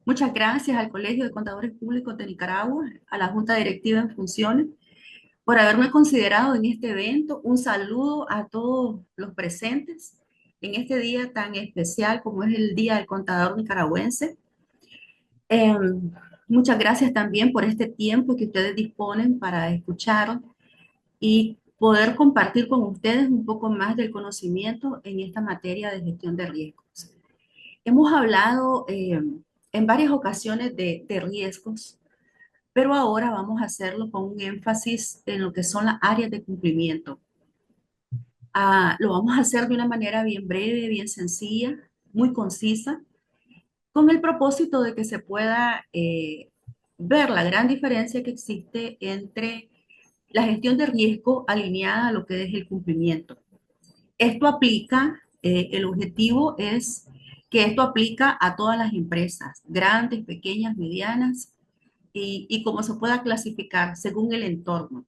Muchas gracias al Colegio de Contadores Públicos de Nicaragua, a la Junta Directiva en funciones, por haberme considerado en este evento. Un saludo a todos los presentes en este día tan especial como es el Día del Contador Nicaragüense. Muchas gracias también por este tiempo que ustedes disponen para escuchar y poder compartir con ustedes un poco más del conocimiento en esta materia de gestión de riesgos. Hemos hablado en varias ocasiones de riesgos, pero ahora vamos a hacerlo con un énfasis en lo que son las áreas de cumplimiento. Lo vamos a hacer de una manera bien breve, bien sencilla, muy concisa, con el propósito de que se pueda ver la gran diferencia que existe entre la gestión de riesgo alineada a lo que es el cumplimiento. Esto aplica, el objetivo es que esto aplica a todas las empresas, grandes, pequeñas, medianas, y cómo se pueda clasificar según el entorno.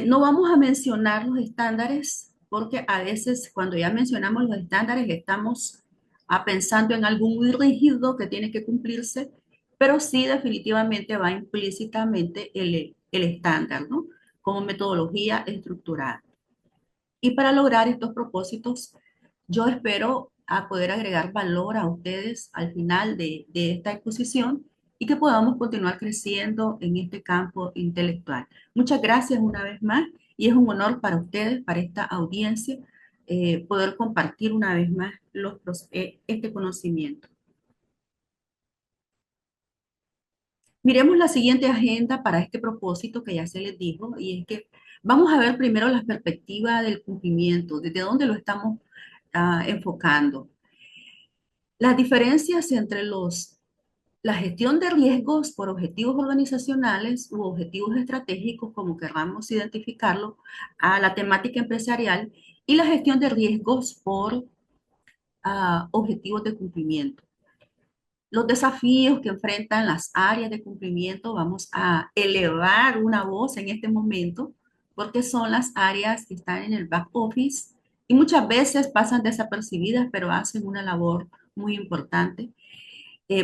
No vamos a mencionar los estándares porque a veces cuando ya mencionamos los estándares estamos pensando en algo muy rígido que tiene que cumplirse, pero sí definitivamente va implícitamente el estándar, ¿no? Como metodología estructurada. Y para lograr estos propósitos, yo espero a poder agregar valor a ustedes al final de esta exposición y que podamos continuar creciendo en este campo intelectual. Muchas gracias una vez más y es un honor para ustedes, para esta audiencia, poder compartir una vez más este conocimiento. Miremos la siguiente agenda para este propósito que ya se les dijo, y es que vamos a ver primero la perspectiva del cumplimiento, desde dónde lo estamos enfocando. Las diferencias entre la gestión de riesgos por objetivos organizacionales u objetivos estratégicos, como queramos identificarlo, a la temática empresarial, y la gestión de riesgos por objetivos de cumplimiento. Los desafíos que enfrentan las áreas de cumplimiento, vamos a elevar una voz en este momento, porque son las áreas que están en el back office y muchas veces pasan desapercibidas, pero hacen una labor muy importante.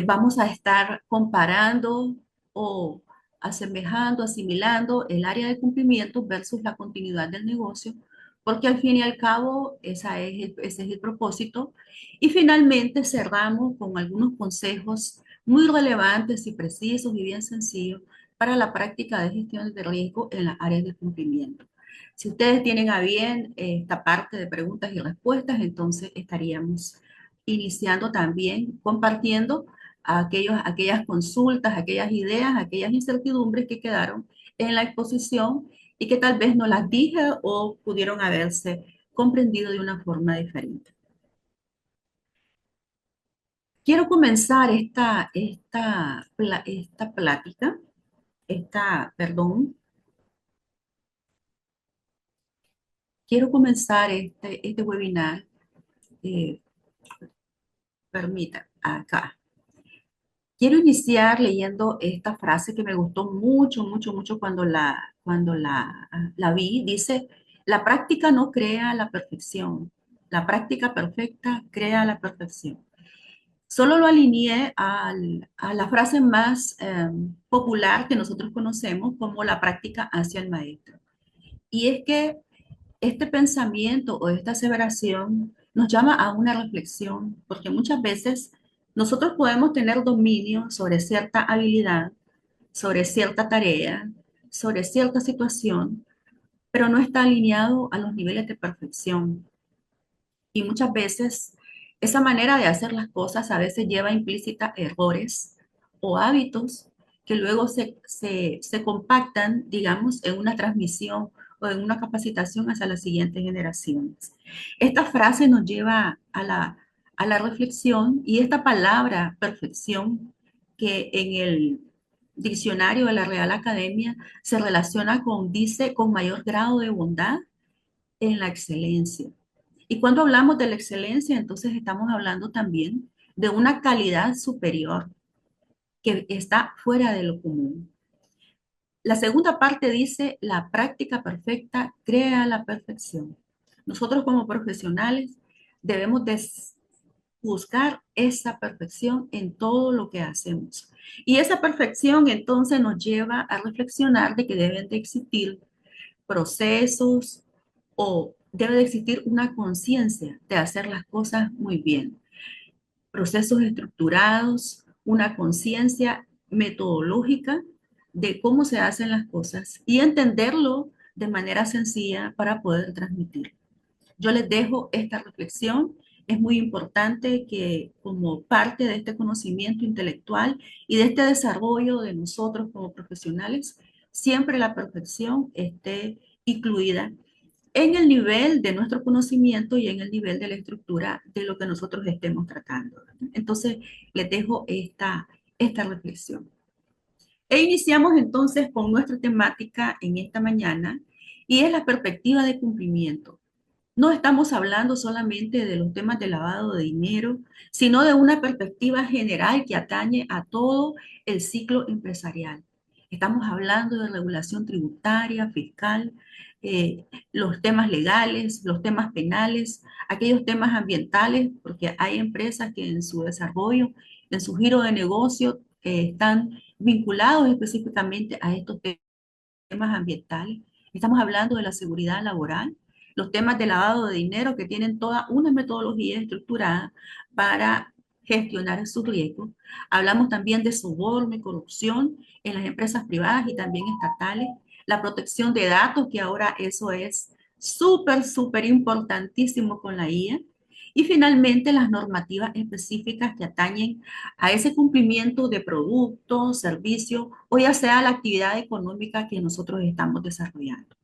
Vamos a estar comparando o asemejando, asimilando el área de cumplimiento versus la continuidad del negocio, porque al fin y al cabo ese es el propósito. Y finalmente cerramos con algunos consejos muy relevantes y precisos y bien sencillos para la práctica de gestión de riesgo en las áreas de cumplimiento. Si ustedes tienen a bien esta parte de preguntas y respuestas, entonces estaríamos iniciando también compartiendo aquellas consultas, aquellas ideas, aquellas incertidumbres que quedaron en la exposición y que tal vez no las dije o pudieron haberse comprendido de una forma diferente. Quiero comenzar esta plática, perdón, quiero comenzar este webinar, eh, permita, acá. Quiero iniciar leyendo esta frase que me gustó mucho, mucho, mucho cuando la vi. Dice, la práctica no crea la perfección, la práctica perfecta crea la perfección. Solo lo alineé a la frase más popular que nosotros conocemos como la práctica hacia el maestro. Y es que este pensamiento o esta aseveración nos llama a una reflexión, porque muchas veces nosotros podemos tener dominio sobre cierta habilidad, sobre cierta tarea, sobre cierta situación, pero no está alineado a los niveles de perfección. Y muchas veces esa manera de hacer las cosas a veces lleva implícita errores o hábitos que luego se compactan, digamos, en una transmisión o en una capacitación hacia las siguientes generaciones. Esta frase nos lleva a la reflexión y esta palabra perfección que en el diccionario de la Real Academia se relaciona con, dice, con mayor grado de bondad en la excelencia. Y cuando hablamos de la excelencia, entonces estamos hablando también de una calidad superior que está fuera de lo común. La segunda parte dice, la práctica perfecta crea la perfección. Nosotros como profesionales debemos buscar esa perfección en todo lo que hacemos. Y esa perfección entonces nos lleva a reflexionar de que deben de existir procesos o debe de existir una conciencia de hacer las cosas muy bien. Procesos estructurados, una conciencia metodológica de cómo se hacen las cosas y entenderlo de manera sencilla para poder transmitir. Yo les dejo esta reflexión. Es muy importante que como parte de este conocimiento intelectual y de este desarrollo de nosotros como profesionales, siempre la perfección esté incluida en el nivel de nuestro conocimiento y en el nivel de la estructura de lo que nosotros estemos tratando. Entonces, les dejo esta reflexión. E iniciamos entonces con nuestra temática en esta mañana y es la perspectiva de cumplimiento. No estamos hablando solamente de los temas de lavado de dinero, sino de una perspectiva general que atañe a todo el ciclo empresarial. Estamos hablando de regulación tributaria, fiscal, los temas legales, los temas penales, aquellos temas ambientales, porque hay empresas que en su desarrollo, en su giro de negocio, están vinculados específicamente a estos temas ambientales. Estamos hablando de la seguridad laboral, los temas de lavado de dinero que tienen toda una metodología estructurada para gestionar sus riesgos. Hablamos también de soborno y corrupción en las empresas privadas y también estatales, la protección de datos, que ahora eso es súper importantísimo con la IA. Y finalmente, las normativas específicas que atañen a ese cumplimiento de productos, servicios o ya sea la actividad económica que nosotros estamos desarrollando.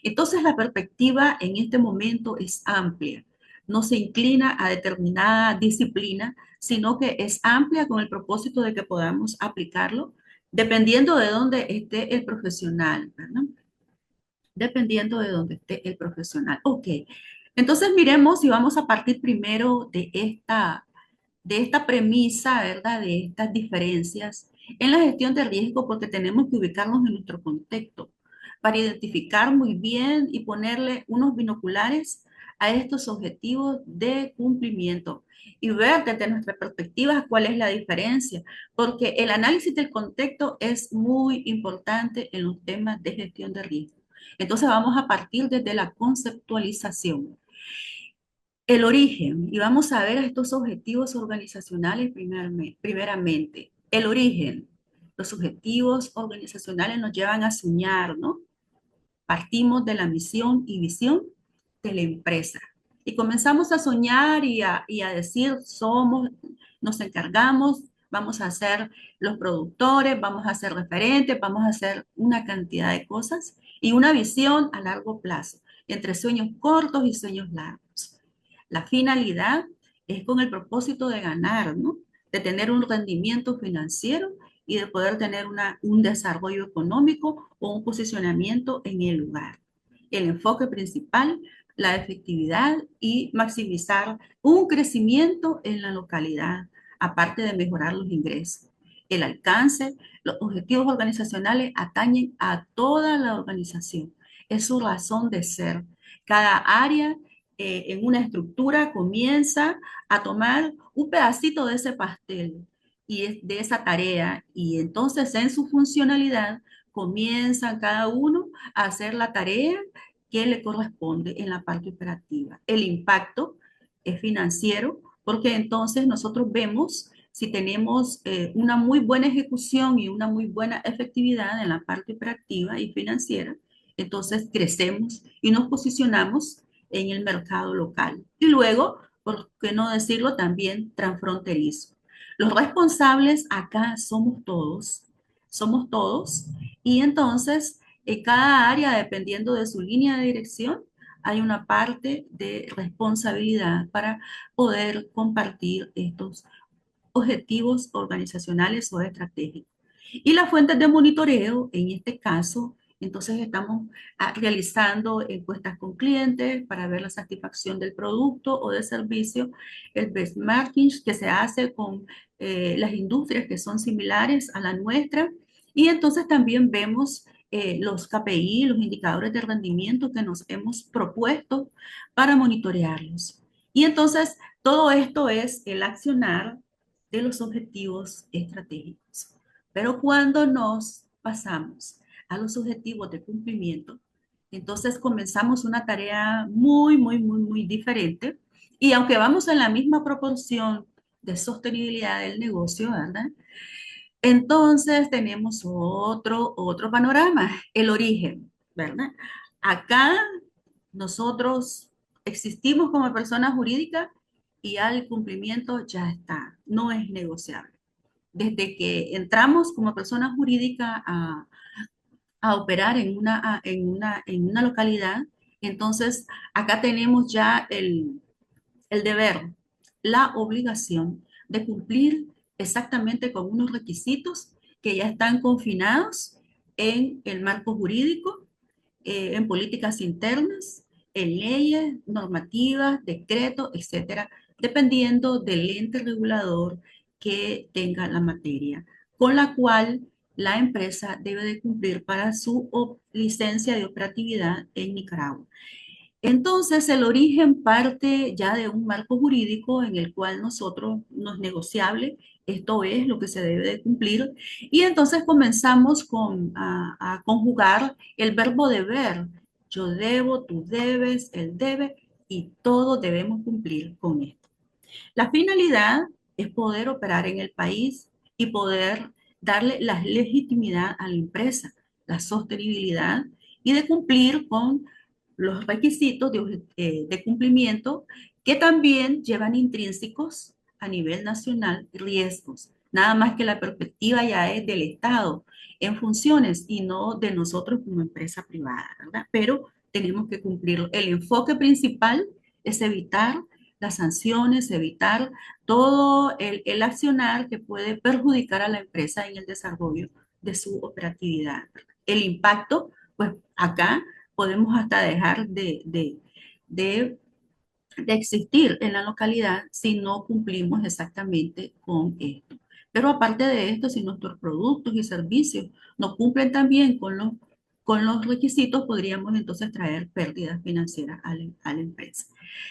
Entonces, la perspectiva en este momento es amplia. No se inclina a determinada disciplina, sino que es amplia con el propósito de que podamos aplicarlo dependiendo de dónde esté el profesional, ¿verdad? Dependiendo de dónde esté el profesional. Ok, entonces miremos y vamos a partir primero de esta premisa, ¿verdad? De estas diferencias en la gestión de riesgo, porque tenemos que ubicarnos en nuestro contexto para identificar muy bien y ponerle unos binoculares a estos objetivos de cumplimiento y ver desde nuestra perspectiva cuál es la diferencia, porque el análisis del contexto es muy importante en los temas de gestión de riesgo. Entonces vamos a partir desde la conceptualización. El origen, y vamos a ver a estos objetivos organizacionales primeramente. El origen, los objetivos organizacionales nos llevan a soñar, ¿no? Partimos de la misión y visión de la empresa. Y comenzamos a soñar y a decir, somos, nos encargamos, vamos a ser los productores, vamos a ser referentes, vamos a hacer una cantidad de cosas y una visión a largo plazo, entre sueños cortos y sueños largos. La finalidad es con el propósito de ganar, ¿no? De tener un rendimiento financiero y de poder tener un desarrollo económico o un posicionamiento en el lugar. El enfoque principal, la efectividad y maximizar un crecimiento en la localidad, aparte de mejorar los ingresos. El alcance, los objetivos organizacionales atañen a toda la organización. Es su razón de ser. Cada área en una estructura comienza a tomar un pedacito de ese pastel y de esa tarea y entonces en su funcionalidad comienzan cada uno a hacer la tarea que le corresponde en la parte operativa. El impacto es financiero porque entonces nosotros vemos si tenemos una muy buena ejecución y una muy buena efectividad en la parte operativa y financiera, entonces crecemos y nos posicionamos en el mercado local. Y luego, por qué no decirlo, también transfronterizo. Los responsables acá somos todos, y entonces en cada área, dependiendo de su línea de dirección, hay una parte de responsabilidad para poder compartir estos objetivos organizacionales o estratégicos. Y las fuentes de monitoreo, en este caso, entonces estamos realizando encuestas con clientes para ver la satisfacción del producto o del servicio, el benchmarking que se hace con las industrias que son similares a la nuestra, y entonces también vemos los KPI, los indicadores de rendimiento que nos hemos propuesto para monitorearlos. Y entonces, todo esto es el accionar de los objetivos estratégicos. Pero cuando nos pasamos a los objetivos de cumplimiento, entonces comenzamos una tarea muy diferente. Y aunque vamos en la misma proporción de sostenibilidad del negocio, ¿verdad? Entonces tenemos otro panorama, el origen, ¿verdad? Acá nosotros existimos como persona jurídica y al cumplimiento ya está, no es negociable. Desde que entramos como persona jurídica a operar en una localidad, entonces acá tenemos ya el deber, la obligación de cumplir exactamente con unos requisitos que ya están confinados en el marco jurídico, en políticas internas, en leyes, normativas, decretos, etcétera, dependiendo del ente regulador que tenga la materia, con la cual la empresa debe de cumplir para su licencia de operatividad en Nicaragua. Entonces, el origen parte ya de un marco jurídico en el cual nosotros no es negociable, esto es lo que se debe de cumplir, y entonces comenzamos a conjugar el verbo deber. Yo debo, tú debes, él debe, y todos debemos cumplir con esto. La finalidad es poder operar en el país y poder darle la legitimidad a la empresa, la sostenibilidad y de cumplir con los requisitos de cumplimiento que también llevan intrínsecos a nivel nacional riesgos. Nada más que la perspectiva ya es del Estado en funciones y no de nosotros como empresa privada, ¿verdad? Pero tenemos que cumplirlo. El enfoque principal es evitar las sanciones, evitar todo el accionar que puede perjudicar a la empresa en el desarrollo de su operatividad. El impacto, pues acá podemos hasta dejar de, de existir en la localidad si no cumplimos exactamente con esto. Pero aparte de esto, si nuestros productos y servicios no cumplen también con los requisitos, podríamos entonces traer pérdidas financieras a la empresa.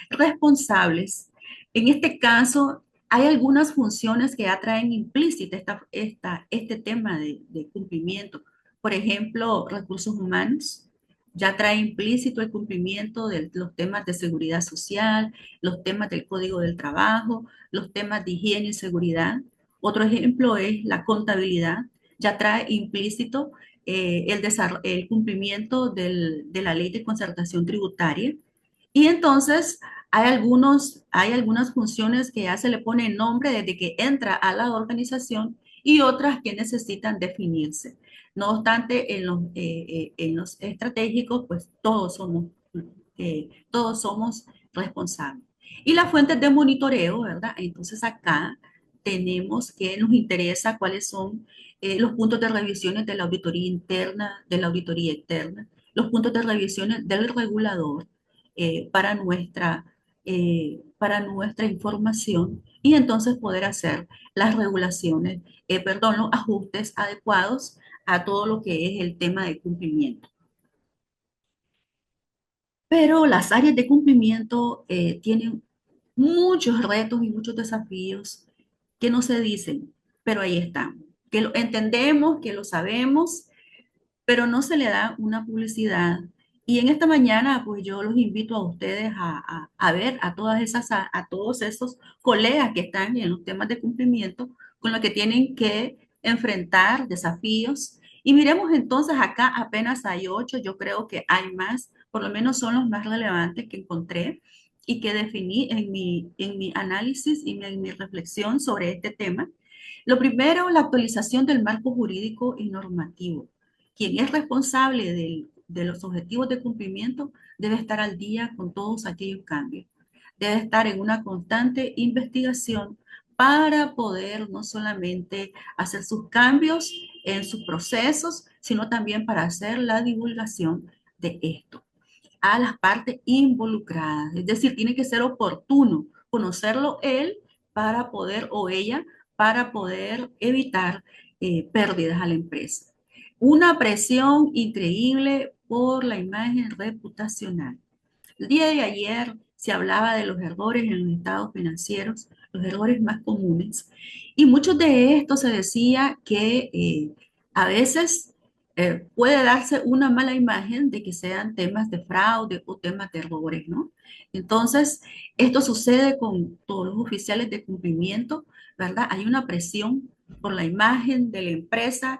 Responsables. En este caso, hay algunas funciones que ya traen implícita este tema de cumplimiento. Por ejemplo, recursos humanos ya trae implícito el cumplimiento de los temas de seguridad social, los temas del código del trabajo, los temas de higiene y seguridad. Otro ejemplo es la contabilidad, ya trae implícito el cumplimiento de la ley de concertación tributaria. Y entonces hay algunas funciones que ya se le pone nombre desde que entra a la organización y otras que necesitan definirse. No obstante, en los estratégicos, pues todos somos responsables. Y las fuentes de monitoreo, ¿verdad? Entonces acá tenemos que nos interesa cuáles son los puntos de revisiones de la auditoría interna, de la auditoría externa, los puntos de revisiones del regulador para nuestra información y entonces poder hacer las regulaciones, perdón, los ajustes adecuados a todo lo que es el tema de cumplimiento. Pero las áreas de cumplimiento tienen muchos retos y muchos desafíos que no se dicen, pero ahí están, que lo entendemos, que lo sabemos, pero no se le da una publicidad. Y en esta mañana, pues yo los invito a ustedes a ver a a todos esos colegas que están en los temas de cumplimiento, con los que tienen que enfrentar desafíos. Y miremos entonces, acá apenas hay 8, yo creo que hay más, por lo menos son los más relevantes que encontré y que definí en mi análisis y en mi reflexión sobre este tema. Lo primero, la actualización del marco jurídico y normativo. Quien es responsable de los objetivos de cumplimiento debe estar al día con todos aquellos cambios. Debe estar en una constante investigación para poder no solamente hacer sus cambios en sus procesos, sino también para hacer la divulgación de esto a las partes involucradas. Es decir, tiene que ser oportuno conocerlo él para poder o ella para poder evitar pérdidas a la empresa. Una presión increíble por la imagen reputacional. El día de ayer se hablaba de los errores en los estados financieros, los errores más comunes, y muchos de estos se decía que a veces puede darse una mala imagen de que sean temas de fraude o temas de errores, ¿no? Entonces, esto sucede con todos los oficiales de cumplimiento, ¿verdad? Hay una presión por la imagen de la empresa,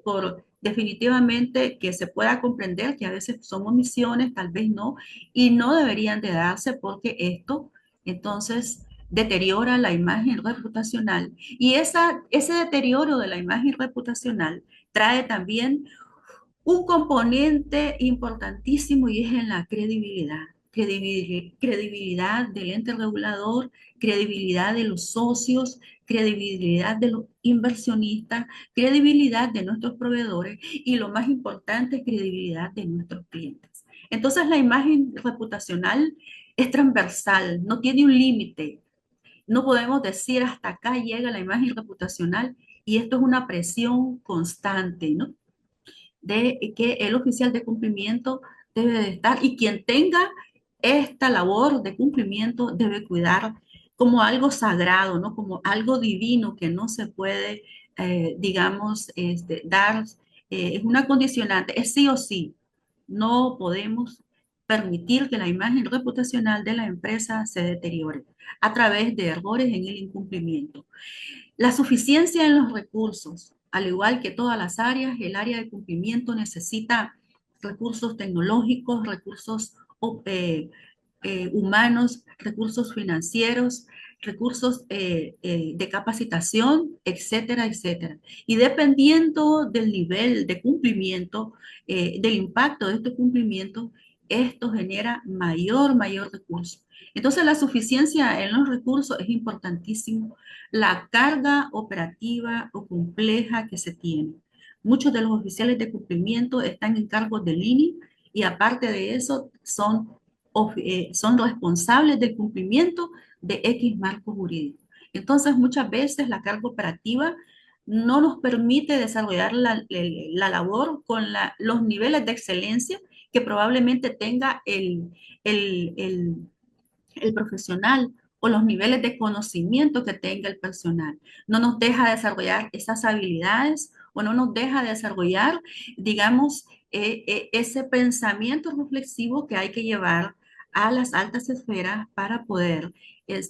por definitivamente que se pueda comprender que a veces son omisiones, tal vez no, y no deberían de darse porque esto entonces deteriora la imagen reputacional. Y ese deterioro de la imagen reputacional trae también un componente importantísimo y es en la credibilidad. Credibilidad del ente regulador, credibilidad de los socios, credibilidad de los inversionistas, credibilidad de nuestros proveedores y lo más importante, credibilidad de nuestros clientes. Entonces la imagen reputacional es transversal, no tiene un límite. No podemos decir hasta acá llega la imagen reputacional y esto es una presión constante, ¿no? De que el oficial de cumplimiento debe de estar y quien tenga esta labor de cumplimiento debe cuidar como algo sagrado, ¿no? Como algo divino que no se puede, digamos, dar, es una condicionante, es sí o sí. No podemos permitir que la imagen reputacional de la empresa se deteriore a través de errores en el incumplimiento. La suficiencia en los recursos, al igual que todas las áreas, el área de cumplimiento necesita recursos tecnológicos, recursos humanos, recursos financieros, recursos de capacitación, etcétera, etcétera. Y dependiendo del nivel de cumplimiento, del impacto de este cumplimiento, esto genera mayor recurso. Entonces, la suficiencia en los recursos es importantísimo. La carga operativa o compleja que se tiene. Muchos de los oficiales de cumplimiento están en cargos de línea y aparte de eso son responsables del cumplimiento de X marco jurídico. Entonces, muchas veces la carga operativa no nos permite desarrollar la labor con los niveles de excelencia que probablemente tenga el, el el profesional o los niveles de conocimiento que tenga el personal. No nos deja desarrollar esas habilidades o no nos deja desarrollar, digamos, ese pensamiento reflexivo que hay que llevar a las altas esferas para poder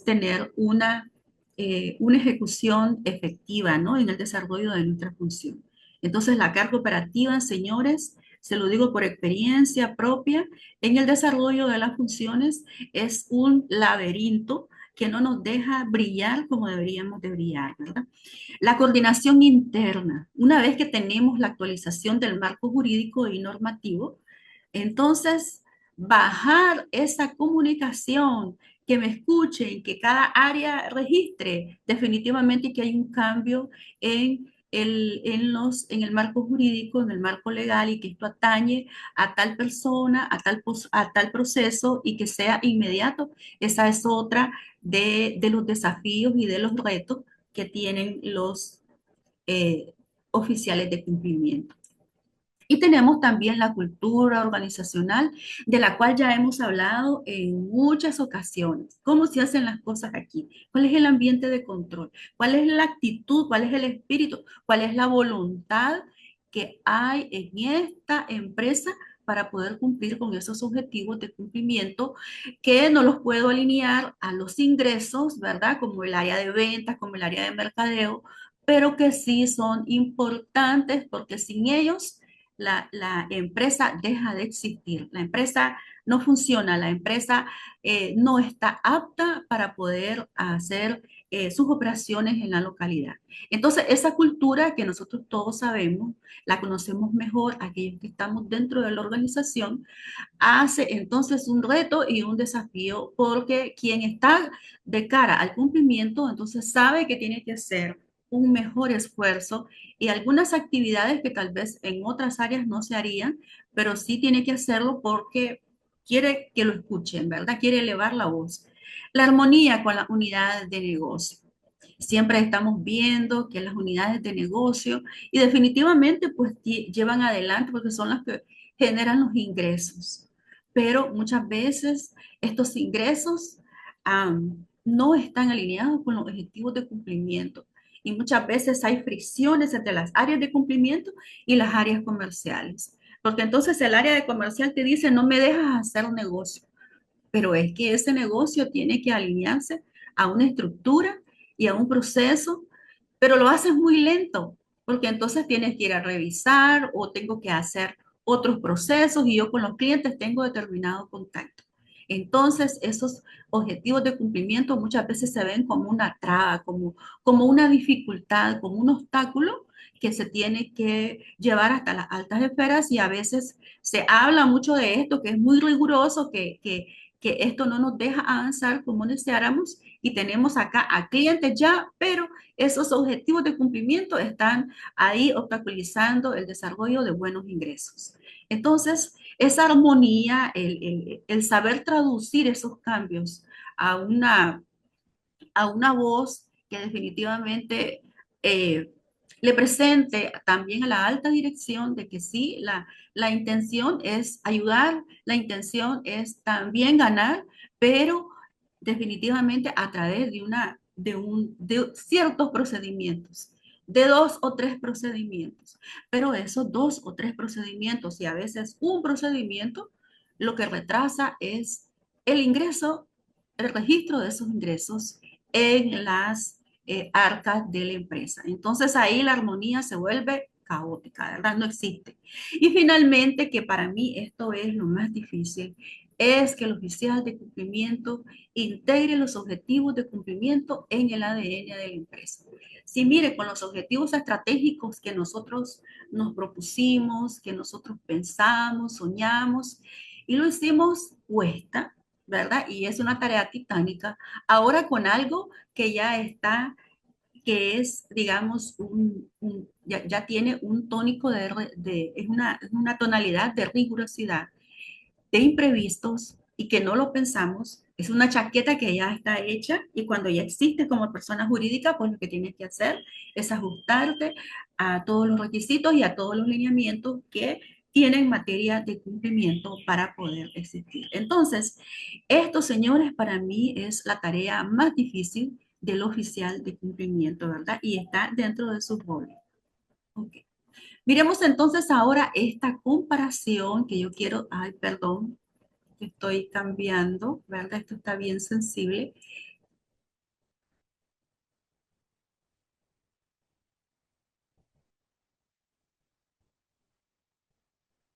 tener una ejecución efectiva, ¿no? En el desarrollo de nuestra función. Entonces, la carga operativa, señores, se lo digo por experiencia propia, en el desarrollo de las funciones es un laberinto que no nos deja brillar como deberíamos de brillar, ¿verdad? La coordinación interna, una vez que tenemos la actualización del marco jurídico y normativo, entonces bajar esa comunicación, que me escuchen, que cada área registre definitivamente que hay un cambio en el marco jurídico, en el marco legal y que esto atañe a tal persona, a tal proceso y que sea inmediato. Esa es otra de los desafíos y de los retos que tienen los oficiales de cumplimiento. Y tenemos también la cultura organizacional, de la cual ya hemos hablado en muchas ocasiones. ¿Cómo se hacen las cosas aquí? ¿Cuál es el ambiente de control? ¿Cuál es la actitud? ¿Cuál es el espíritu? ¿Cuál es la voluntad que hay en esta empresa para poder cumplir con esos objetivos de cumplimiento que no los puedo alinear a los ingresos, ¿verdad? Como el área de ventas, como el área de mercadeo, pero que sí son importantes porque sin ellos la empresa deja de existir, la empresa no funciona, la empresa no está apta para poder hacer sus operaciones en la localidad. Entonces, esa cultura que nosotros todos sabemos, la conocemos mejor aquellos que estamos dentro de la organización, hace entonces un reto y un desafío porque quien está de cara al cumplimiento, entonces sabe que tiene que hacer un mejor esfuerzo y algunas actividades que tal vez en otras áreas no se harían, pero sí tiene que hacerlo porque quiere que lo escuchen, ¿verdad? Quiere elevar la voz. La armonía con las unidades de negocio. Siempre estamos viendo que las unidades de negocio y definitivamente pues llevan adelante porque son las que generan los ingresos. pero muchas veces estos ingresos no están alineados con los objetivos de cumplimiento. Y muchas veces hay fricciones entre las áreas de cumplimiento y las áreas comerciales. Porque entonces el área de comercial te dice, no me dejas hacer un negocio, pero es que ese negocio tiene que alinearse a una estructura y a un proceso, pero lo haces muy lento, porque entonces tienes que ir a revisar o tengo que hacer otros procesos y yo con los clientes tengo determinado contacto. Entonces, esos objetivos de cumplimiento muchas veces se ven como una traba, como una dificultad, como un obstáculo que se tiene que llevar hasta las altas esferas y a veces se habla mucho de esto, que es muy riguroso, que esto no nos deja avanzar como deseáramos y tenemos acá a clientes ya, pero esos objetivos de cumplimiento están ahí obstaculizando el desarrollo de buenos ingresos. Entonces, esa armonía, el saber traducir esos cambios a a una voz que definitivamente eh, le presente también a la alta dirección de que sí, la intención es ayudar, la intención es también ganar, pero definitivamente a través de ciertos procedimientos, de dos o tres procedimientos. Pero esos dos o tres procedimientos y a veces un procedimiento, lo que retrasa es el ingreso, el registro de esos ingresos en las arcas de la empresa. Entonces ahí la armonía se vuelve caótica, ¿verdad? No existe. Y finalmente, que para mí esto es lo más difícil, es que el oficial de cumplimiento integre los objetivos de cumplimiento en el ADN de la empresa. Si mire, con los objetivos estratégicos que nosotros nos propusimos, que nosotros pensamos, soñamos, y lo hicimos, cuesta, ¿verdad? Y es una tarea titánica. Ahora con algo que ya está, que es, digamos, ya tiene un tónico es una tonalidad de rigurosidad, de imprevistos y que no lo pensamos, es una chaqueta que ya está hecha y cuando ya existe como persona jurídica, pues lo que tienes que hacer es ajustarte a todos los requisitos y a todos los lineamientos que tienen materia de cumplimiento para poder existir. Entonces, esto, señores, para mí es la tarea más difícil del oficial de cumplimiento, ¿verdad? Y está dentro de sus roles. Okay. Miremos entonces ahora esta comparación que yo quiero, ay, perdón, estoy cambiando, ¿verdad? Esto está bien sensible.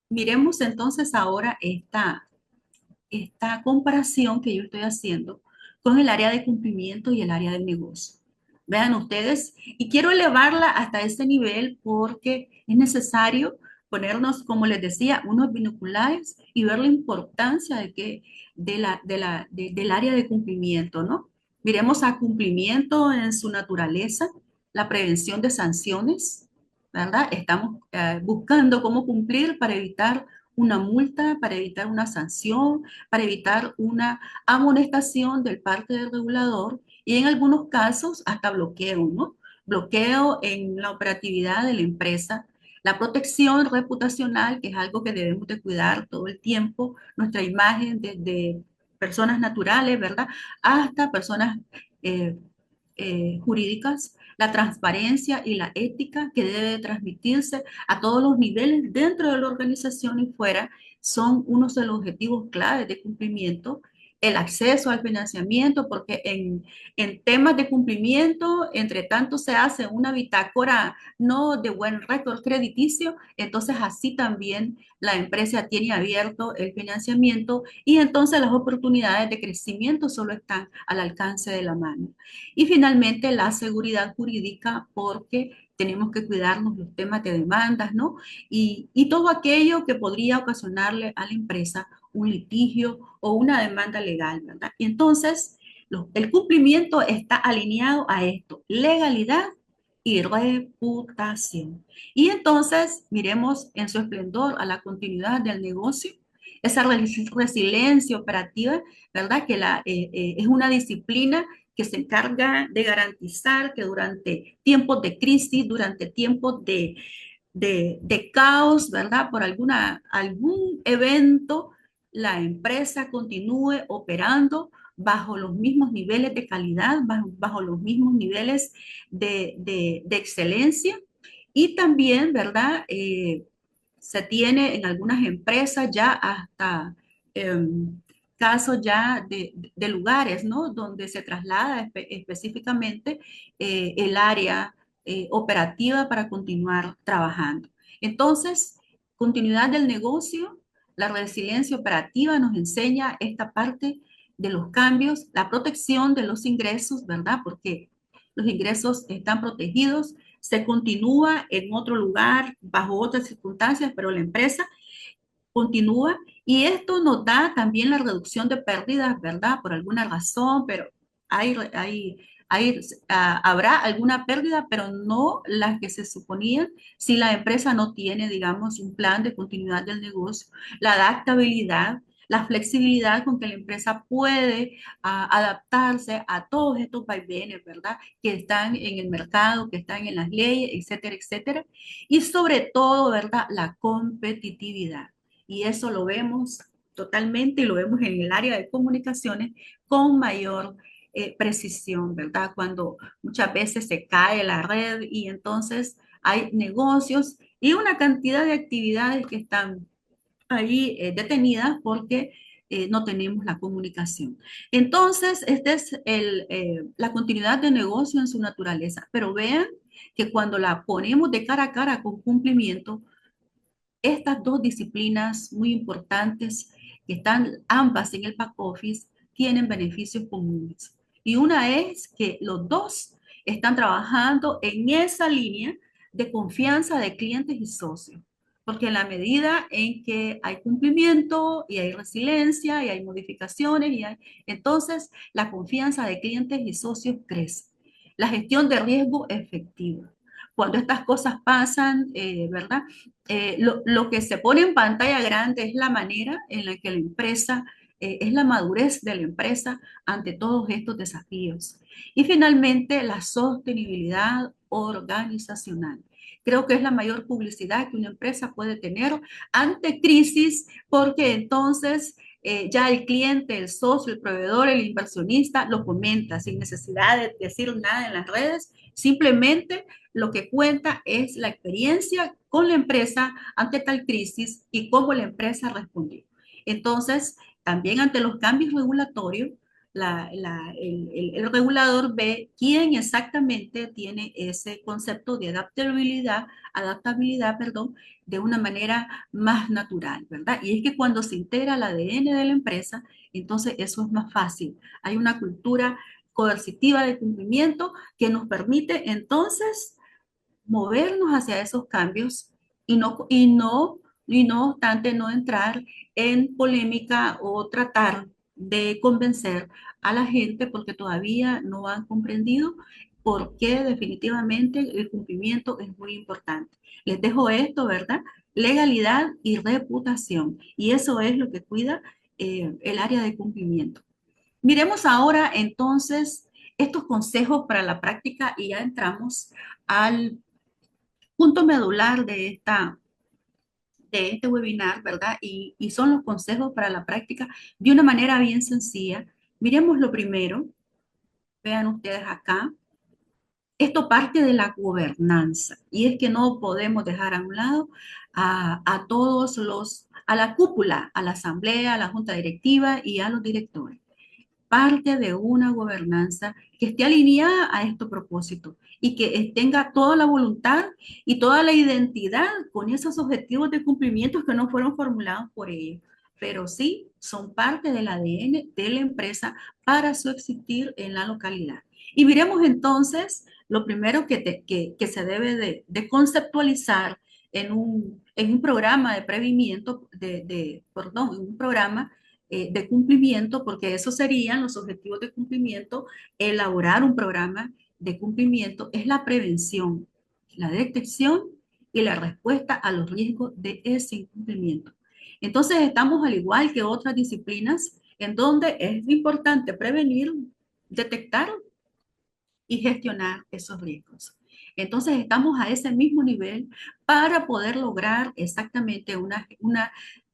Miremos entonces ahora esta comparación que yo estoy haciendo con el área de cumplimiento y el área del negocio. Vean ustedes, y quiero elevarla hasta ese nivel porque es necesario ponernos, como les decía, unos binoculares y ver la importancia del área de cumplimiento, ¿no? Miremos a cumplimiento en su naturaleza, la prevención de sanciones, ¿verdad? Estamos buscando cómo cumplir para evitar una multa, para evitar una sanción, para evitar una amonestación del parte del regulador y en algunos casos hasta bloqueo, ¿no? Bloqueo en la operatividad de la empresa, la protección reputacional, que es algo que debemos de cuidar todo el tiempo, nuestra imagen desde personas naturales, ¿verdad? Hasta personas eh, jurídicas, la transparencia y la ética que debe de transmitirse a todos los niveles dentro de la organización y fuera son unos de los objetivos claves de cumplimiento. El acceso al financiamiento, porque en temas de cumplimiento, entre tanto se hace una bitácora no de buen récord crediticio, entonces así también la empresa tiene abierto el financiamiento y entonces las oportunidades de crecimiento solo están al alcance de la mano. Y finalmente la seguridad jurídica, porque tenemos que cuidarnos los temas de demandas, ¿no? Y todo aquello que podría ocasionarle a la empresa un litigio o una demanda legal, ¿verdad? Y entonces, el cumplimiento está alineado a esto, legalidad y reputación. Y entonces, miremos en su esplendor a la continuidad del negocio, esa resiliencia operativa, ¿verdad? Que es una disciplina que se encarga de garantizar que durante tiempos de crisis, durante tiempos de caos, ¿verdad? Por algún evento, la empresa continúe operando bajo los mismos niveles de calidad, bajo los mismos niveles de excelencia. Y también, ¿verdad? Se tiene en algunas empresas ya hasta casos ya de lugares, ¿no? Donde se traslada específicamente el área operativa para continuar trabajando. Entonces, continuidad del negocio, la resiliencia operativa nos enseña esta parte de los cambios, la protección de los ingresos, ¿verdad? Porque los ingresos están protegidos, se continúa en otro lugar, bajo otras circunstancias, pero la empresa continúa y esto nos da también la reducción de pérdidas, ¿verdad? Por alguna razón, pero hay, hay, habrá alguna pérdida, pero no las que se suponían si la empresa no tiene, digamos, un plan de continuidad del negocio, la adaptabilidad, la flexibilidad con que la empresa puede adaptarse a todos estos vaivenes, ¿verdad? Que están en el mercado, que están en las leyes, etcétera, etcétera. Y sobre todo, ¿verdad? La competitividad. Y eso lo vemos totalmente y lo vemos en el área de comunicaciones con mayor precisión, ¿verdad? Cuando muchas veces se cae la red y entonces hay negocios y una cantidad de actividades que están ahí detenidas porque no tenemos la comunicación. Entonces, esta es la continuidad de negocio en su naturaleza, pero vean que cuando la ponemos de cara a cara con cumplimiento, estas dos disciplinas muy importantes que están ambas en el back office tienen beneficios comunes. Y una es que los dos están trabajando en esa línea de confianza de clientes y socios. Porque en la medida en que hay cumplimiento y hay resiliencia y hay modificaciones, entonces la confianza de clientes y socios crece. La gestión de riesgo efectiva. Cuando estas cosas pasan, ¿verdad? Lo que se pone en pantalla grande es la manera en la que la empresa, es la madurez de la empresa ante todos estos desafíos. Y finalmente, la sostenibilidad organizacional. Creo que es la mayor publicidad que una empresa puede tener ante crisis, porque entonces ya el cliente, el socio, el proveedor, el inversionista lo comenta sin necesidad de decir nada en las redes, simplemente lo que cuenta es la experiencia con la empresa ante tal crisis y cómo la empresa respondió. Entonces, también ante los cambios regulatorios, el regulador ve quién exactamente tiene ese concepto de adaptabilidad, perdón, de una manera más natural, ¿verdad? Y es que cuando se integra el ADN de la empresa, entonces eso es más fácil. Hay una cultura coercitiva de cumplimiento que nos permite entonces movernos hacia esos cambios y no obstante no entrar en polémica o tratar de convencer a la gente porque todavía no han comprendido por qué definitivamente el cumplimiento es muy importante. Les dejo esto, ¿verdad? Legalidad y reputación. Y eso es lo que cuida el área de cumplimiento. Miremos ahora entonces estos consejos para la práctica y ya entramos al punto medular de este webinar, ¿verdad? Y son los consejos para la práctica de una manera bien sencilla. Miremos lo primero, vean ustedes acá, esto parte de la gobernanza y es que no podemos dejar a un lado a todos a la cúpula, a la asamblea, a la junta directiva y a los directores parte de una gobernanza que esté alineada a este propósito y que tenga toda la voluntad y toda la identidad con esos objetivos de cumplimiento que no fueron formulados por ellos, pero sí son parte del ADN de la empresa para su existir en la localidad. Y miremos entonces lo primero que se debe de conceptualizar en un programa de prevenimiento, perdón, en un programa de cumplimiento, porque esos serían los objetivos de cumplimiento, elaborar un programa de cumplimiento, es la prevención, la detección y la respuesta a los riesgos de ese incumplimiento. Entonces estamos al igual que otras disciplinas en donde es importante prevenir, detectar y gestionar esos riesgos. Entonces estamos a ese mismo nivel para poder lograr exactamente una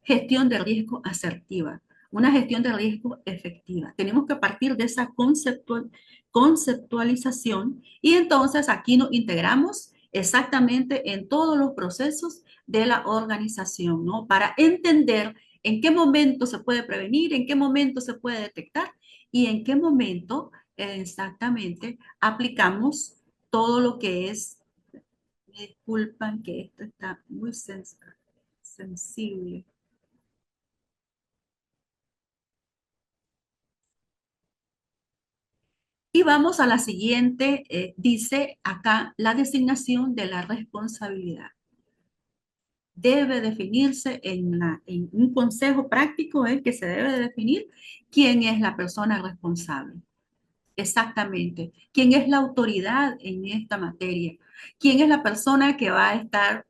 gestión de riesgo asertiva, una gestión de riesgo efectiva. Tenemos que partir de esa conceptualización y entonces aquí nos integramos exactamente en todos los procesos de la organización, ¿no? Para entender en qué momento se puede prevenir, en qué momento se puede detectar y en qué momento exactamente aplicamos todo lo que es, me disculpan que esto está muy sensible. Y vamos a la siguiente, dice acá la designación de la responsabilidad. Debe definirse en un consejo práctico, es que se debe de definir quién es la persona responsable. Exactamente. ¿Quién es la autoridad en esta materia? ¿Quién es la persona que va a estar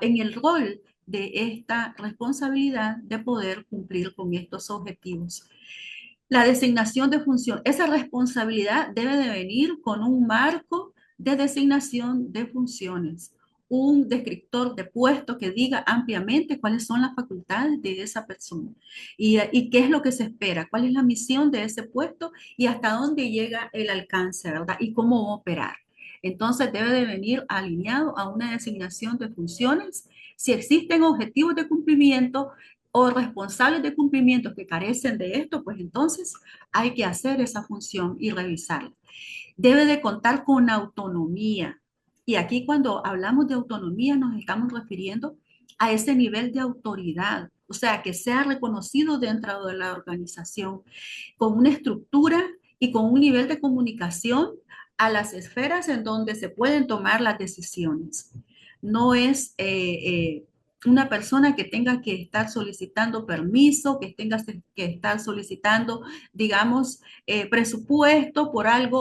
en el rol de esta responsabilidad de poder cumplir con estos objetivos? La designación de función, esa responsabilidad debe de venir con un marco de designación de funciones, un descriptor de puesto que diga ampliamente cuáles son las facultades de esa persona y qué es lo que se espera, cuál es la misión de ese puesto y hasta dónde llega el alcance, ¿verdad? Y cómo operar. Entonces debe de venir alineado a una designación de funciones. Si existen objetivos de cumplimiento, o responsables de cumplimientos que carecen de esto, pues entonces hay que hacer esa función y revisarla. Debe de contar con autonomía. Y aquí cuando hablamos de autonomía nos estamos refiriendo a ese nivel de autoridad, o sea, que sea reconocido dentro de la organización, con una estructura y con un nivel de comunicación a las esferas en donde se pueden tomar las decisiones. No es una persona que tenga que estar solicitando permiso, que tenga que estar solicitando, digamos, presupuesto por algo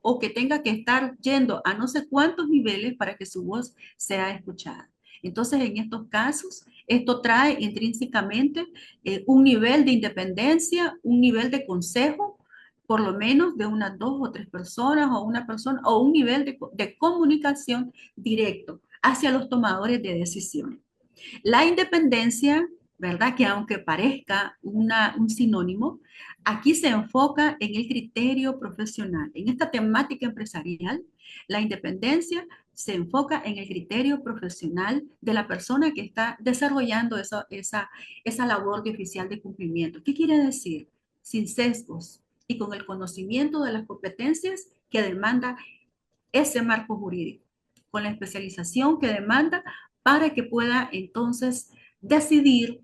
o que tenga que estar yendo a no sé cuántos niveles para que su voz sea escuchada. Entonces, en estos casos, esto trae intrínsecamente un nivel de independencia, un nivel de consejo, por lo menos de unas dos o tres personas o una persona, o un nivel de comunicación directo hacia los tomadores de decisiones. La independencia, ¿verdad? Que aunque parezca un sinónimo, aquí se enfoca en el criterio profesional. En esta temática empresarial, la independencia se enfoca en el criterio profesional de la persona que está desarrollando esa labor de oficial de cumplimiento. ¿Qué quiere decir? Sin sesgos y con el conocimiento de las competencias que demanda ese marco jurídico, con la especialización que demanda para que pueda entonces decidir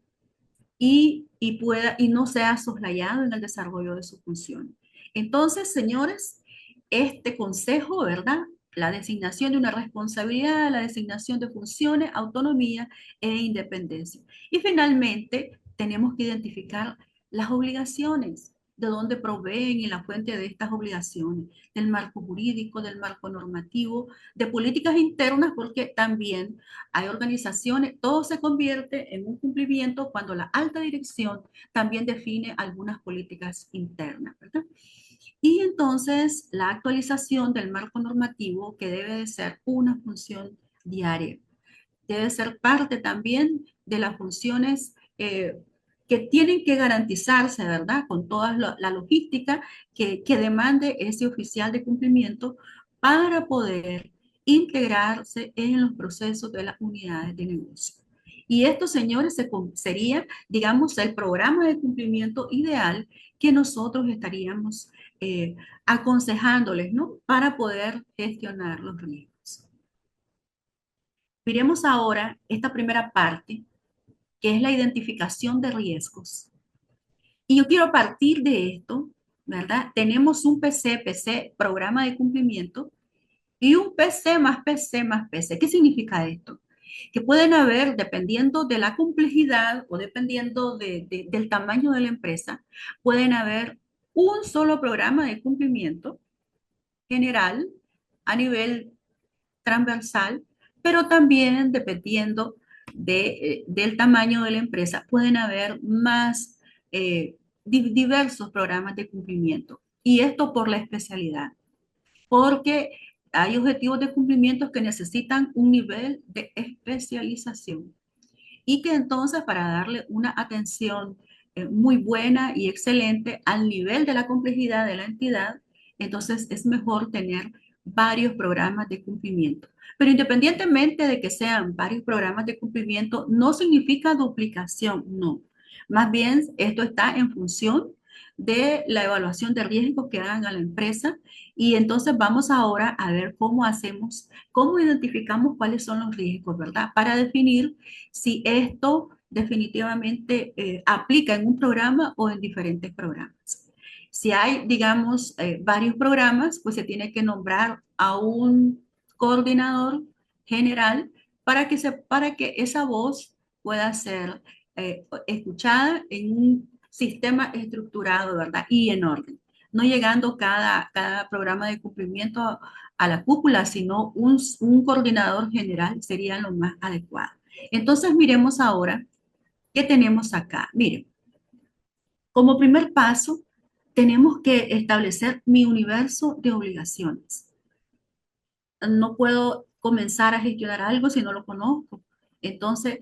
y no sea soslayado en el desarrollo de su función. Entonces, señores, este consejo, ¿verdad? La designación de una responsabilidad, la designación de funciones, autonomía e independencia. Y finalmente, tenemos que identificar las obligaciones, de dónde proveen y la fuente de estas obligaciones, del marco jurídico, del marco normativo, de políticas internas, porque también hay organizaciones, todo se convierte en un cumplimiento cuando la alta dirección también define algunas políticas internas, ¿verdad? Y entonces la actualización del marco normativo que debe de ser una función diaria, debe ser parte también de las funciones que tienen que garantizarse, ¿verdad? Con toda la logística que demande ese oficial de cumplimiento para poder integrarse en los procesos de las unidades de negocio. Y esto, señores, sería, digamos, el programa de cumplimiento ideal que nosotros estaríamos eh, aconsejándoles, ¿no? Para poder gestionar los riesgos. Miremos ahora esta primera parte, que es la identificación de riesgos. Y yo quiero partir de esto, ¿verdad? Tenemos un PC, programa de cumplimiento, y un PC más PC más PC. ¿Qué significa esto? Que pueden haber, dependiendo de la complejidad o dependiendo del tamaño de la empresa, pueden haber un solo programa de cumplimiento general a nivel transversal, pero también dependiendo del tamaño de la empresa, pueden haber más diversos programas de cumplimiento. Y esto por la especialidad, porque hay objetivos de cumplimiento que necesitan un nivel de especialización. y que entonces para darle una atención muy buena y excelente al nivel de la complejidad de la entidad, entonces es mejor tener varios programas de cumplimiento. Pero independientemente de que sean varios programas de cumplimiento, no significa duplicación, no. Más bien, esto está en función de la evaluación de riesgos que hagan a la empresa y entonces vamos ahora a ver cómo hacemos, cómo identificamos cuáles son los riesgos, ¿verdad? Para definir si esto definitivamente aplica en un programa o en diferentes programas. Si hay, digamos, varios programas, pues se tiene que nombrar a un coordinador general para que esa voz pueda ser escuchada en un sistema estructurado, ¿verdad? Y en orden. No llegando cada programa de cumplimiento a la cúpula, sino un coordinador general sería lo más adecuado. Entonces, miremos ahora qué tenemos acá. Miren, como primer paso, tenemos que establecer mi universo de obligaciones. No puedo comenzar a gestionar algo si no lo conozco. Entonces,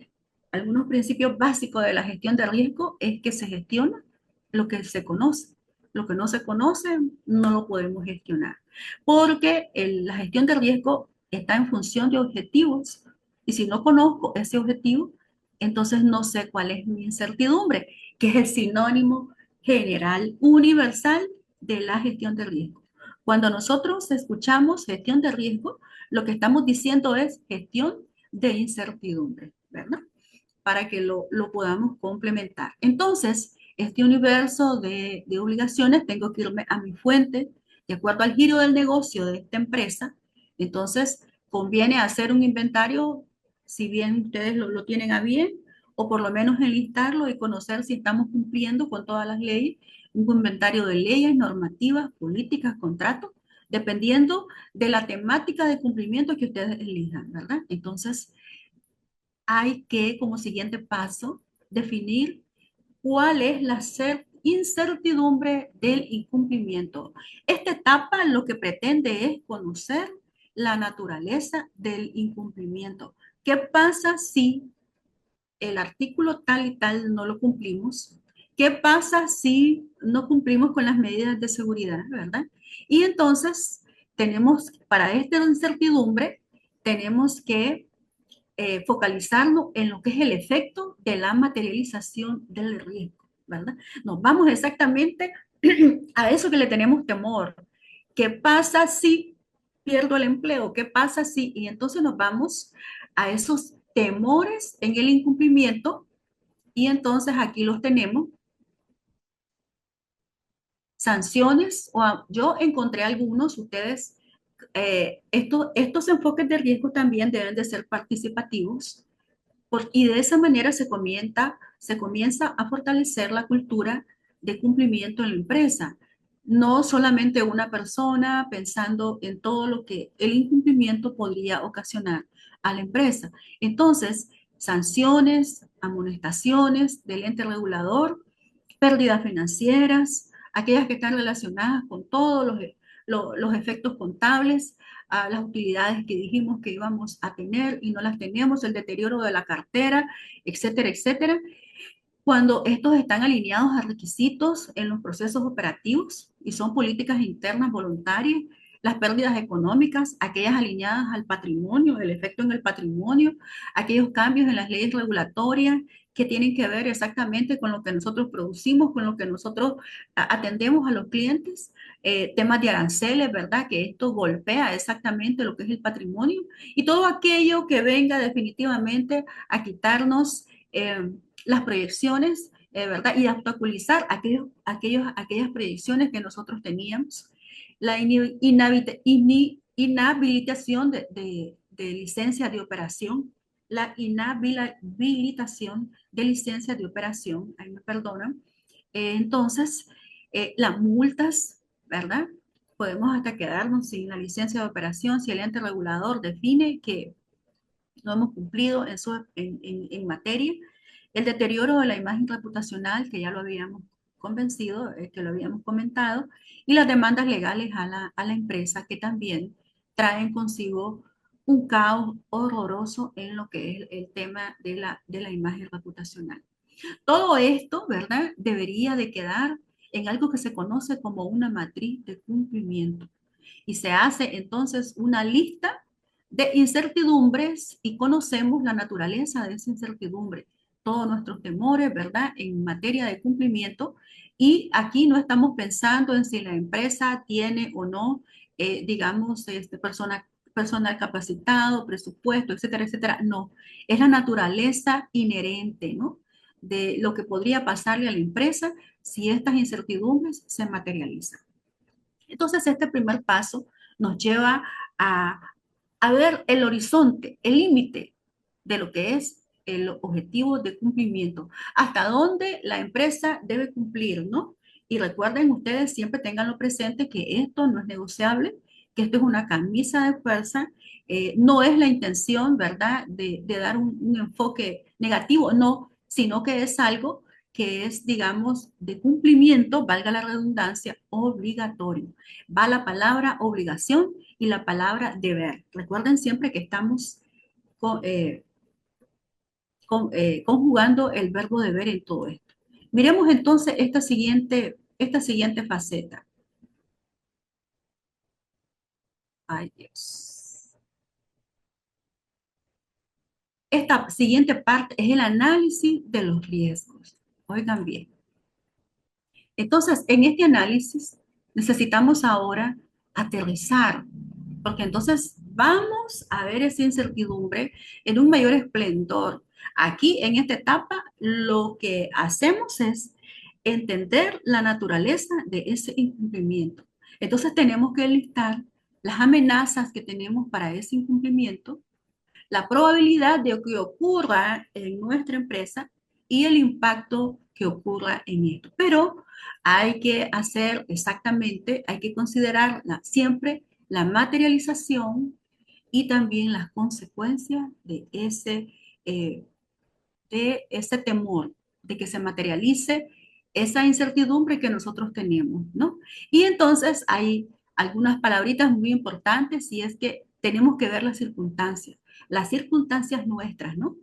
algunos principios básicos de la gestión de riesgo es que se gestiona lo que se conoce. Lo que no se conoce no lo podemos gestionar, porque la gestión de riesgo está en función de objetivos. Y si no conozco ese objetivo, entonces no sé cuál es mi incertidumbre, que es el sinónimo general universal de la gestión de riesgo. Cuando nosotros escuchamos gestión de riesgo, lo que estamos diciendo es gestión de incertidumbre, ¿verdad? Para que lo podamos complementar. Entonces, este universo de obligaciones, tengo que irme a mi fuente, de acuerdo al giro del negocio de esta empresa. Entonces, conviene hacer un inventario, si bien ustedes lo tienen a bien, o por lo menos enlistarlo y conocer si estamos cumpliendo con todas las leyes, un inventario de leyes, normativas, políticas, contratos, dependiendo de la temática de cumplimiento que ustedes elijan, ¿verdad? Entonces, hay que, como siguiente paso, definir cuál es la incertidumbre del incumplimiento. Esta etapa lo que pretende es conocer la naturaleza del incumplimiento. ¿Qué pasa si el artículo tal y tal no lo cumplimos? ¿Qué pasa si no cumplimos con las medidas de seguridad, verdad? Y entonces tenemos, para esta incertidumbre, tenemos que focalizarnos en lo que es el efecto de la materialización del riesgo, ¿verdad? Nos vamos exactamente a eso que le tenemos temor. ¿Qué pasa si pierdo el empleo? ¿Qué pasa si? Y entonces nos vamos a esos temores en el incumplimiento y entonces aquí los tenemos, sanciones, yo encontré algunos, ustedes, estos enfoques de riesgo también deben de ser participativos. Y de esa manera se comienza a fortalecer la cultura de cumplimiento en la empresa. No solamente una persona pensando en todo lo que el incumplimiento podría ocasionar a la empresa. Entonces, sanciones, amonestaciones del ente regulador, pérdidas financieras, aquellas que están relacionadas con todos los efectos contables, a las utilidades que dijimos que íbamos a tener y no las tenemos, el deterioro de la cartera, etcétera, etcétera. Cuando estos están alineados a requisitos en los procesos operativos y son políticas internas voluntarias, las pérdidas económicas, aquellas alineadas al patrimonio, el efecto en el patrimonio, aquellos cambios en las leyes regulatorias que tienen que ver exactamente con lo que nosotros producimos, con lo que nosotros atendemos a los clientes, temas de aranceles, ¿verdad? Que esto golpea exactamente lo que es el patrimonio y todo aquello que venga definitivamente a quitarnos las proyecciones, ¿verdad? Y obstaculizar aquellas proyecciones que nosotros teníamos. La inhabilitación de licencia de operación, la inhabilitación de licencia de operación, ahí me perdonan. Entonces, las multas, ¿verdad? Podemos hasta quedarnos sin la licencia de operación si el ente regulador define que no hemos cumplido en materia. El deterioro de la imagen reputacional, que ya lo habíamos convencido, que lo habíamos comentado, y las demandas legales a la empresa, que también traen consigo un caos horroroso en lo que es el tema de la imagen reputacional. Todo esto, ¿verdad? Debería de quedar en algo que se conoce como una matriz de cumplimiento. Y se hace entonces una lista de incertidumbres y conocemos la naturaleza de esa incertidumbre, todos nuestros temores, ¿verdad? En materia de cumplimiento. Y aquí no estamos pensando en si la empresa tiene o no, digamos, personal capacitado, presupuesto, etcétera, etcétera. No, es la naturaleza inherente, ¿no? De lo que podría pasarle a la empresa si estas incertidumbres se materializan. Entonces, este primer paso nos lleva a, a ver el horizonte, el límite de lo que es el objetivo de cumplimiento, hasta dónde la empresa debe cumplir, ¿no? Y recuerden ustedes, siempre tenganlo presente que esto no es negociable, que esto es una camisa de fuerza, no es la intención, ¿verdad?, de dar un enfoque negativo, no, sino que es algo que es, digamos, de cumplimiento, valga la redundancia, obligatorio. Va la palabra obligación y la palabra deber. Recuerden siempre que estamos con, conjugando el verbo deber en todo esto. Miremos entonces esta siguiente faceta. Ay, Dios. Esta siguiente parte es el análisis de los riesgos. Oigan bien. Entonces, en este análisis necesitamos ahora aterrizar, porque entonces vamos a ver esa incertidumbre en un mayor esplendor. Aquí, en esta etapa, lo que hacemos es entender la naturaleza de ese incumplimiento. Entonces, tenemos que listar las amenazas que tenemos para ese incumplimiento, la probabilidad de que ocurra en nuestra empresa y el impacto que ocurra en esto. Pero hay que hacer exactamente, hay que considerar siempre la materialización y también las consecuencias eh, de ese temor, de que se materialice esa incertidumbre que nosotros tenemos, ¿no? Y entonces hay algunas palabritas muy importantes y es que tenemos que ver las circunstancias nuestras, ¿no?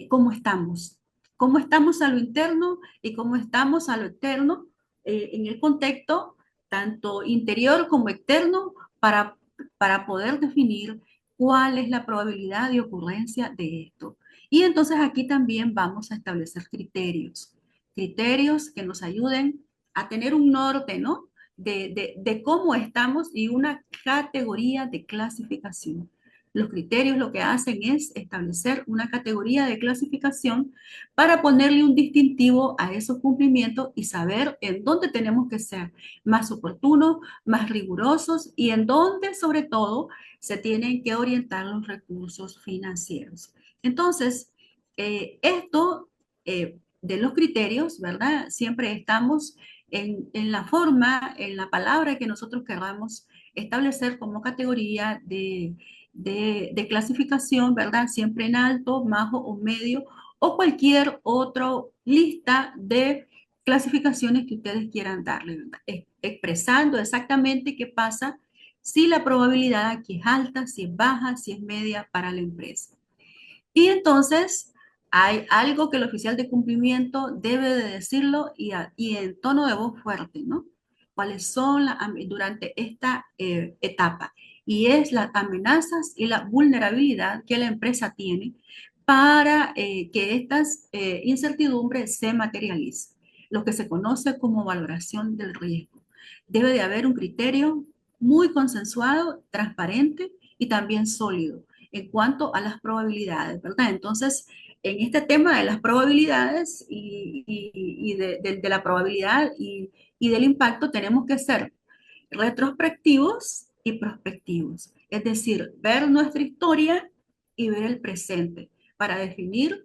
Cómo estamos a lo interno y cómo estamos a lo externo en el contexto tanto interior como externo para, para poder definir cuál es la probabilidad de ocurrencia de esto. Y entonces aquí también vamos a establecer criterios, criterios que nos ayuden a tener un norte, ¿no? De cómo estamos y una categoría de clasificación. Los criterios lo que hacen es establecer una categoría de clasificación para ponerle un distintivo a esos cumplimientos y saber en dónde tenemos que ser más oportunos, más rigurosos y en dónde, sobre todo, se tienen que orientar los recursos financieros. Entonces, esto de los criterios, ¿verdad? Siempre estamos en la forma, en la palabra que nosotros queramos establecer como categoría de clasificación, ¿verdad? Siempre en alto, bajo o medio, o cualquier otra lista de clasificaciones que ustedes quieran darle, ¿verdad? Expresando exactamente qué pasa si la probabilidad aquí es alta, si es baja, si es media para la empresa. Y entonces hay algo que el oficial de cumplimiento debe de decirlo y en tono de voz fuerte, ¿no? ¿Cuáles son durante esta etapa? Y es las amenazas y la vulnerabilidad que la empresa tiene para que estas incertidumbres se materialicen, lo que se conoce como valoración del riesgo. Debe de haber un criterio muy consensuado, transparente y también sólido en cuanto a las probabilidades, ¿verdad? Entonces, en este tema de las probabilidades y de la probabilidad y del impacto, tenemos que ser retrospectivos y prospectivos, es decir, ver nuestra historia y ver el presente para definir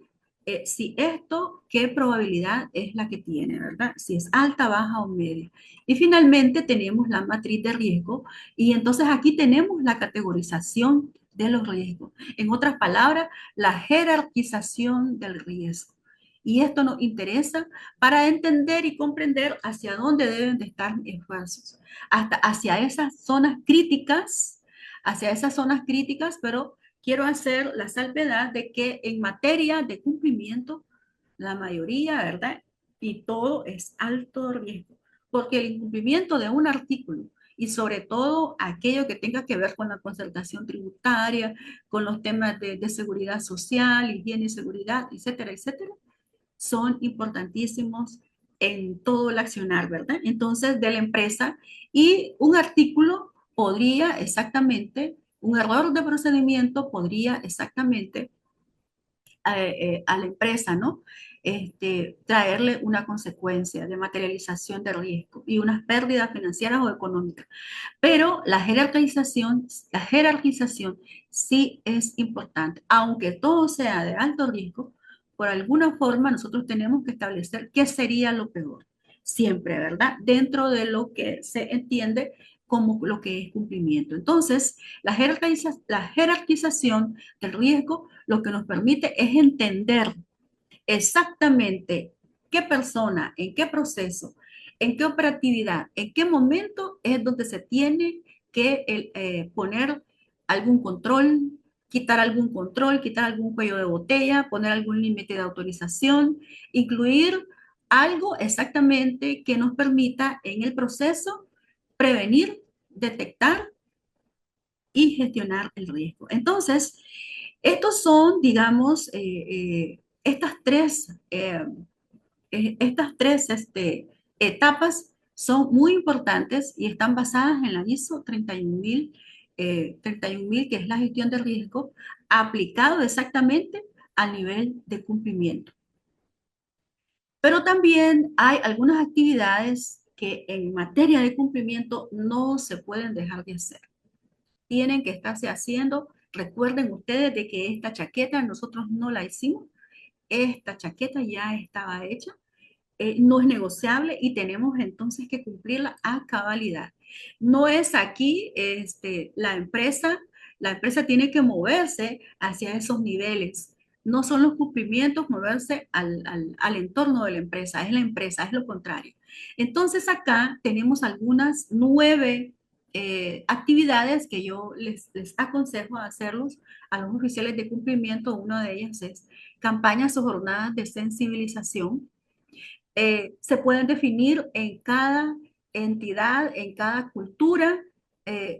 si esto, qué probabilidad es la que tiene, ¿verdad? Si es alta, baja o media. Y finalmente tenemos la matriz de riesgo y entonces aquí tenemos la categorización de los riesgos. En otras palabras, la jerarquización del riesgo. Y esto nos interesa para entender y comprender hacia dónde deben de estar esfuerzos, hasta hacia esas zonas críticas, pero quiero hacer la salvedad de que en materia de cumplimiento, la mayoría, ¿verdad? Y todo es alto riesgo, porque el incumplimiento de un artículo y sobre todo aquello que tenga que ver con la concertación tributaria, con los temas de seguridad social, higiene y seguridad, etcétera, etcétera, son importantísimos en todo el accionar, ¿verdad? Entonces, de la empresa y un artículo podría exactamente, un error de procedimiento podría exactamente a la empresa, ¿no? Traerle una consecuencia de materialización de riesgo y unas pérdidas financieras o económicas. Pero la jerarquización sí es importante. Aunque todo sea de alto riesgo, por alguna forma nosotros tenemos que establecer qué sería lo peor. Siempre, ¿verdad? Dentro de lo que se entiende como lo que es cumplimiento. Entonces, la jerarquización del riesgo lo que nos permite es entender exactamente qué persona, en qué proceso, en qué operatividad, en qué momento es donde se tiene que poner algún control, quitar algún cuello de botella, poner algún límite de autorización, incluir algo exactamente que nos permita en el proceso prevenir, detectar y gestionar el riesgo. Entonces, estos son, digamos, estas tres etapas son muy importantes y están basadas en la ISO 31000, que es la gestión de riesgo, aplicado exactamente al nivel de cumplimiento. Pero también hay algunas actividades que en materia de cumplimiento no se pueden dejar de hacer. Tienen que estarse haciendo. Recuerden ustedes de que esta chaqueta nosotros no la hicimos, esta chaqueta ya estaba hecha, no es negociable y tenemos entonces que cumplirla a cabalidad. No es aquí, la empresa tiene que moverse hacia esos niveles. No son los cumplimientos moverse al entorno de la empresa, es lo contrario. Entonces acá tenemos algunas 9 actividades que yo les aconsejo hacerlos a los oficiales de cumplimiento. Una de ellas es campañas o jornadas de sensibilización. Se pueden definir en cada entidad, en cada cultura.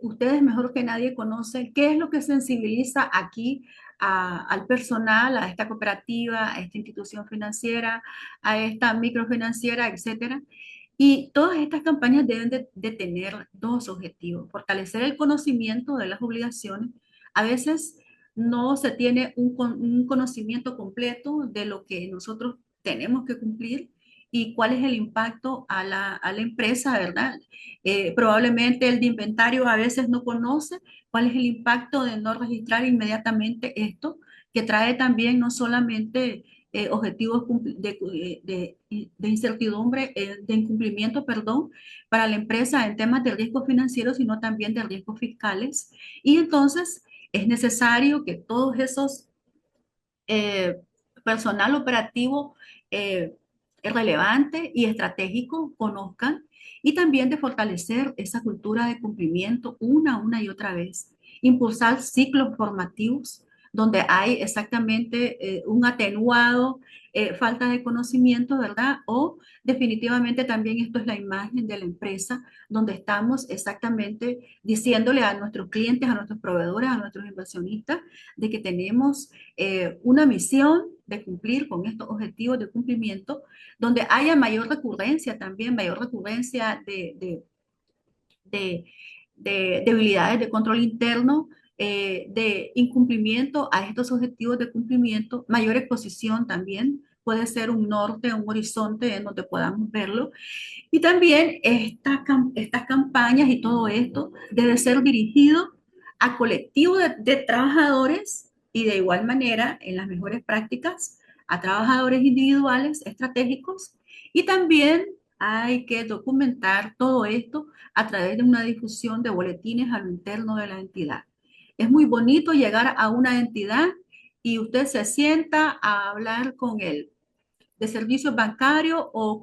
Ustedes mejor que nadie conocen qué es lo que sensibiliza aquí al personal, a esta cooperativa, a esta institución financiera, a esta microfinanciera, etcétera. Y todas estas campañas deben de tener dos objetivos: fortalecer el conocimiento de las obligaciones. A veces no se tiene un conocimiento completo de lo que nosotros tenemos que cumplir y cuál es el impacto a la empresa, ¿verdad? Probablemente el de inventario a veces no conoce cuál es el impacto de no registrar inmediatamente esto, que trae también no solamente objetivos de incertidumbre, de incumplimiento, perdón, para la empresa en temas de riesgos financieros, sino también de riesgos fiscales. Y entonces es necesario que todos esos eh, personal operativo eh, relevante y estratégico conozcan, y también de fortalecer esa cultura de cumplimiento una y otra vez. Impulsar ciclos formativos donde hay exactamente un atenuado, falta de conocimiento, ¿verdad? O definitivamente también esto es la imagen de la empresa, donde estamos exactamente diciéndole a nuestros clientes, a nuestros proveedores, a nuestros inversionistas, de que tenemos una misión de cumplir con estos objetivos de cumplimiento, donde haya mayor recurrencia también, mayor recurrencia de, de debilidades de control interno, de incumplimiento a estos objetivos de cumplimiento, mayor exposición también. Puede ser un norte, un horizonte en donde podamos verlo. Y también estas campañas y todo esto debe ser dirigido a colectivos de trabajadores y de igual manera, en las mejores prácticas, a trabajadores individuales estratégicos. Y también hay que documentar todo esto a través de una difusión de boletines a lo interno de la entidad. Es muy bonito llegar a una entidad y usted se sienta a hablar con él de servicios bancarios o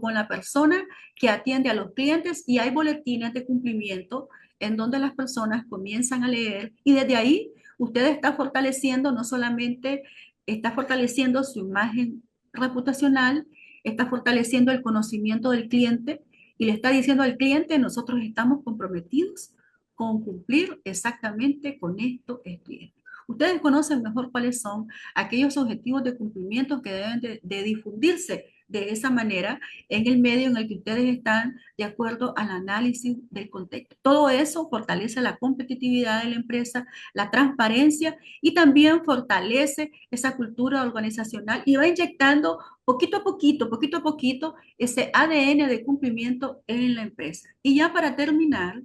con la persona que atiende a los clientes, y hay boletines de cumplimiento en donde las personas comienzan a leer y desde ahí usted está fortaleciendo, no solamente está fortaleciendo su imagen reputacional, está fortaleciendo el conocimiento del cliente y le está diciendo al cliente, nosotros estamos comprometidos con cumplir exactamente con esto, esto y esto. Ustedes conocen mejor cuáles son aquellos objetivos de cumplimiento que deben de difundirse de esa manera en el medio en el que ustedes están de acuerdo al análisis del contexto. Todo eso fortalece la competitividad de la empresa, la transparencia y también fortalece esa cultura organizacional y va inyectando poquito a poquito ese ADN de cumplimiento en la empresa. Y ya para terminar,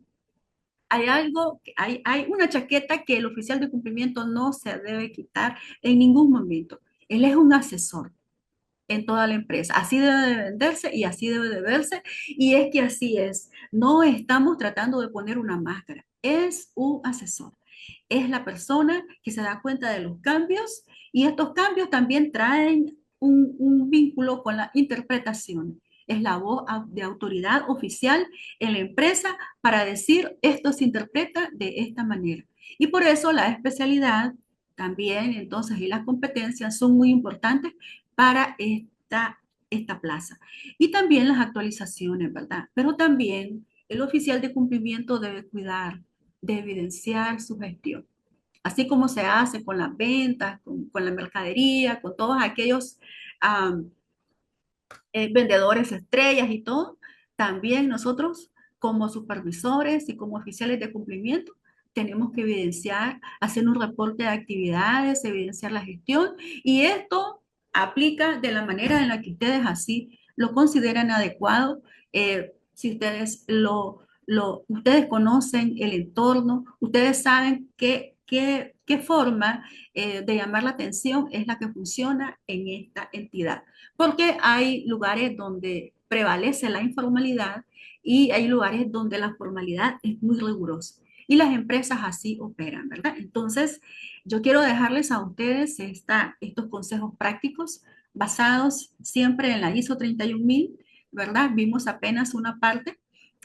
hay una chaqueta que el oficial de cumplimiento no se debe quitar en ningún momento. Él es un asesor en toda la empresa. Así debe de venderse y así debe de verse. Y es que así es. No estamos tratando de poner una máscara. Es un asesor. Es la persona que se da cuenta de los cambios y estos cambios también traen un vínculo con la interpretación. Es la voz de autoridad oficial en la empresa para decir esto se interpreta de esta manera. Y por eso la especialidad también, entonces, y las competencias son muy importantes para esta plaza. Y también las actualizaciones, ¿verdad? Pero también el oficial de cumplimiento debe cuidar de evidenciar su gestión. Así como se hace con las ventas, con la mercadería, con todos aquellos um, vendedores estrellas y todo, también nosotros como supervisores y como oficiales de cumplimiento tenemos que evidenciar, hacer un reporte de actividades, evidenciar la gestión y esto aplica de la manera en la que ustedes así lo consideran adecuado. Si ustedes ustedes conocen el entorno, ustedes saben qué forma de llamar la atención es la que funciona en esta entidad porque hay lugares donde prevalece la informalidad y hay lugares donde la formalidad es muy rigurosa. Y las empresas así operan, ¿verdad? Entonces, yo quiero dejarles a ustedes estos consejos prácticos basados siempre en la ISO 31000, ¿verdad? Vimos apenas una parte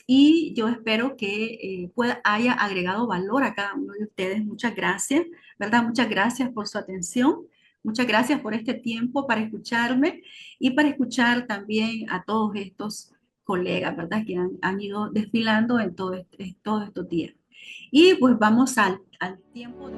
y yo espero que haya agregado valor a cada uno de ustedes. Muchas gracias, ¿verdad? Muchas gracias por su atención. Muchas gracias por este tiempo para escucharme y para escuchar también a todos estos colegas, ¿verdad? Que han ido desfilando en todos estos días. Y pues vamos al tiempo.